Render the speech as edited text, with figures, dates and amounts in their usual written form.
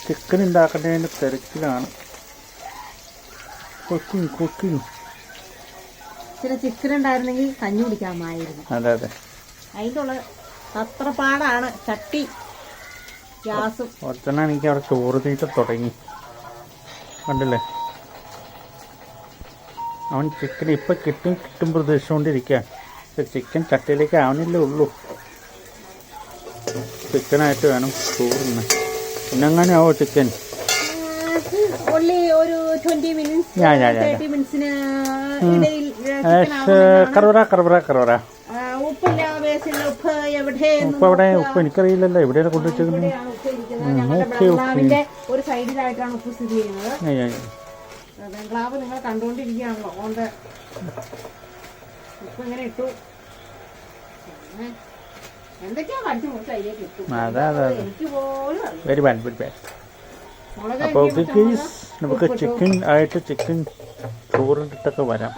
Chicken ഉണ്ടാക്കേണ്ടതിൻ്റെ തിരക്കിലാണ്. Cooking. ചില chicken ഉണ്ടായിരുന്നെങ്കിൽ കഞ്ഞി കുടിക്കാമായിരുന്നു. അതെ അതെ, അതിൻ്റെ ഉള്ള തത്രപ്പാടാണ്. ചട്ടി ഗ്യാസും ഒറ്റന എനിക്ക് അവിടെ ചോറ് തീറ്റ തുടങ്ങി. കണ്ടില്ലേ, അവൻ ചിക്കൻ ഇപ്പം കിട്ടും പ്രതീക്ഷിച്ചുകൊണ്ടിരിക്കുക. ചിക്കൻ ചട്ടിയിലേക്ക് ആവണില്ലേ ഉള്ളൂ. ചിക്കനായിട്ട് വേണം ചോറിന്. പിന്നെങ്ങനെ ആവോ ചിക്കൻ? ഒരു 20 minutes 30 minutes ഇടയിൽ കറവറ. ഉപ്പില്ല, ബേസിൽ ഉപ്പ് എവിടെ? ഉപ്പ് എനിക്കറിയില്ലല്ലോ, എവിടെയാണ് കൊണ്ടുവച്ചേക്കുന്നത്. ബംഗ്ലാവിന്റെ ഒരു സൈഡിലായിട്ടാണ് ഉപ്പ് സ്ഥിതി ചെയ്യുന്നത്. ബംഗ്ലാവ് നിങ്ങൾ കണ്ടുകൊണ്ടിരിക്കുകയാണല്ലോ. അതുകൊണ്ട് ഉപ്പ് ഇങ്ങനെ ഇട്ടു. എന്തൊക്കെയാ കടിച്ചു മുറിച്ച് അതിലേക്ക് ഇട്ടു. എനിക്ക് പോലും വെരി ബാഡ്. അപ്പോൾ നമുക്ക് ചിക്കൻ ചോറിട്ടൊക്കെ വരാം.